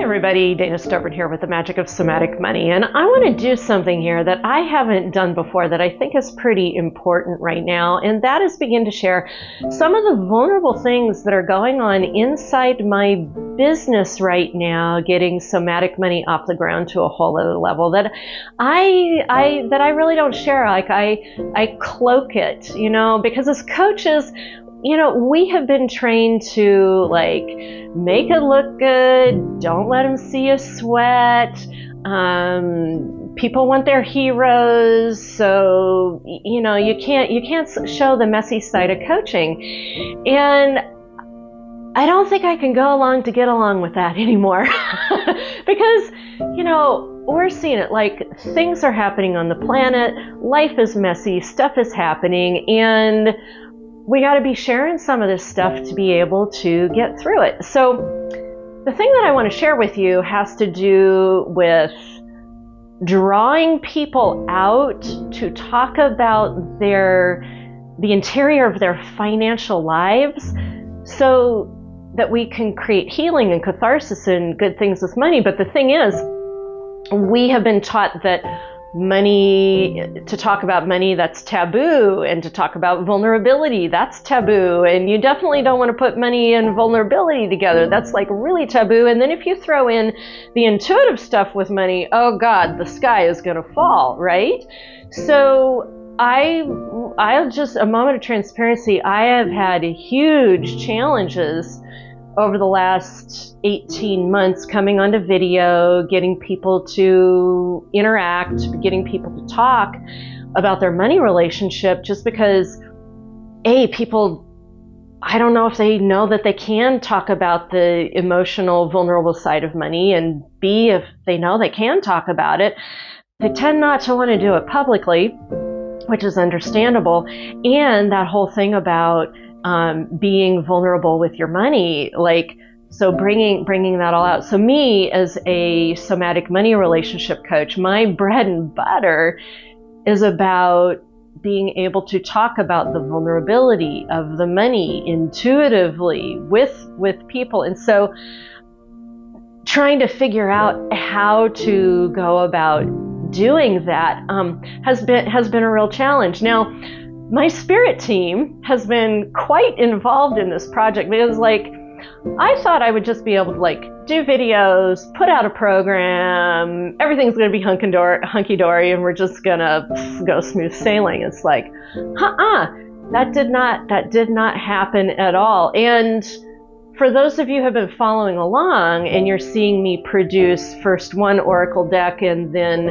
everybody, Dana Stubborn here with the Magic of Somatic Money, and I want to do something here that I haven't done before that I think is pretty important right now, and that is begin to share some of the vulnerable things that are going on inside my business right now, getting Somatic Money off the ground to a whole other level that I really don't share. Like I cloak it, because as coaches, we have been trained to make it look good. Don't let them see you sweat. People want their heroes, so you can't show the messy side of coaching. And I don't think I can go along to get along with that anymore because we're seeing it, things are happening on the planet. Life is messy. Stuff is happening, and we got to be sharing some of this stuff to be able to get through it. So the thing that I want to share with you has to do with drawing people out to talk about the interior of their financial lives so that we can create healing and catharsis and good things with money. But the thing is, we have been taught that to talk about money, that's taboo, and to talk about vulnerability, that's taboo, and you definitely don't want to put money and vulnerability together. That's really taboo. And then if you throw in the intuitive stuff with money, oh God, the sky is going to fall, right? So I'll just, a moment of transparency, I have had huge challenges over the last 18 months coming onto video, getting people to interact, getting people to talk about their money relationship, just because people, I don't know if they know that they can talk about the emotional, vulnerable side of money, and B, if they know they can talk about it, they tend not to want to do it publicly, which is understandable. And that whole thing about being vulnerable with your money, so bringing that all out. So me as a somatic money relationship coach, my bread and butter is about being able to talk about the vulnerability of the money intuitively with people. And so trying to figure out how to go about doing that has been a real challenge. Now, my spirit team has been quite involved in this project because I thought I would just be able to do videos, put out a program, everything's going to be hunky-dory, and we're just going to go smooth sailing. It's that did not happen at all. And for those of you who have been following along and you're seeing me produce first one Oracle deck and then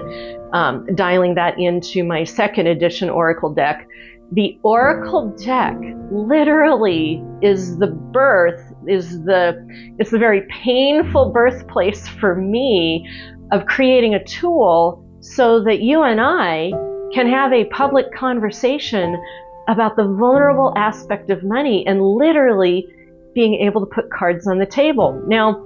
dialing that into my second edition Oracle deck, the Oracle deck literally is the very painful birthplace for me of creating a tool so that you and I can have a public conversation about the vulnerable aspect of money and literally being able to put cards on the table. Now,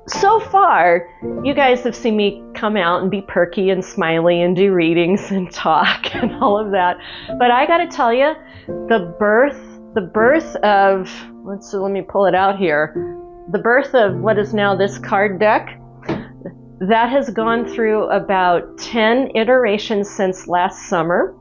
so far, you guys have seen me come out and be perky and smiley and do readings and talk and all of that. But I got to tell you, the birth of, let me pull it out here. The birth of what is now this card deck, that has gone through about 10 iterations since last summer.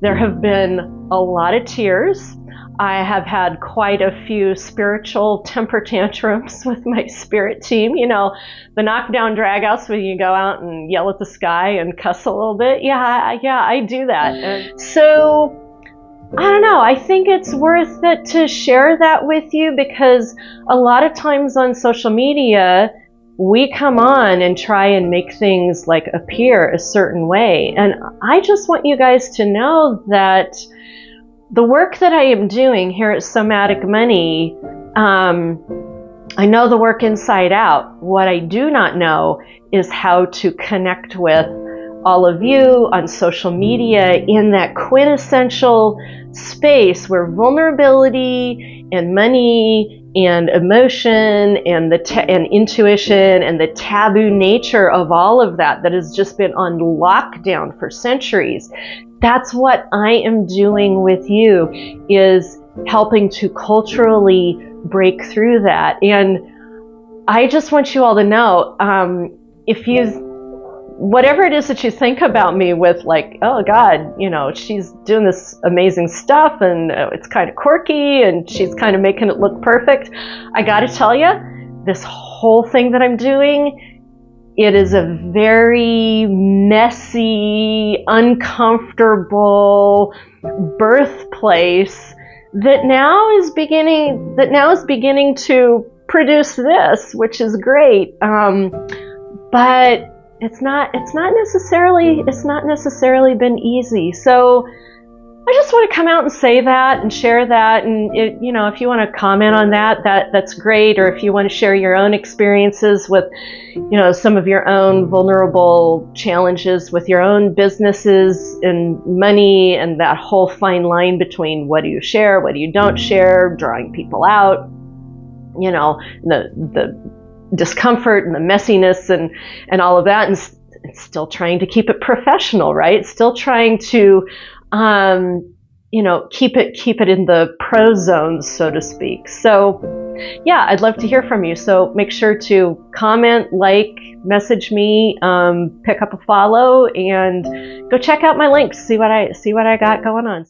There have been a lot of tears. I have had quite a few spiritual temper tantrums with my spirit team. The knockdown dragouts when you go out and yell at the sky and cuss a little bit. Yeah, I do that. So, I don't know. I think it's worth it to share that with you because a lot of times on social media, we come on and try and make things appear a certain way. And I just want you guys to know that the work that I am doing here at Somatic Money, I know the work inside out. What I do not know is how to connect with all of you on social media in that quintessential space where vulnerability and money and emotion and and intuition and the taboo nature of all of that has just been on lockdown for centuries. That's what I am doing with you, is helping to culturally break through that. And I just want you all to know, if you, whatever it is that you think about me with, like, oh God, she's doing this amazing stuff and it's kind of quirky and she's kind of making it look perfect. I got to tell you, this whole thing that I'm doing, it is a very messy, uncomfortable birthplace that now is beginning to produce this, which is great. But it's not necessarily been easy. So I just want to come out and say that and share that. And if you want to comment on that's great. Or if you want to share your own experiences with, some of your own vulnerable challenges with your own businesses and money, and that whole fine line between what do you share, what do you don't share, drawing people out, the discomfort and the messiness and all of that, and still trying to keep it professional, right? Still trying to keep it in the pro zone, so to speak. So yeah, I'd love to hear from you. So make sure to comment, like, message me, pick up a follow, and go check out my links, see what I got going on.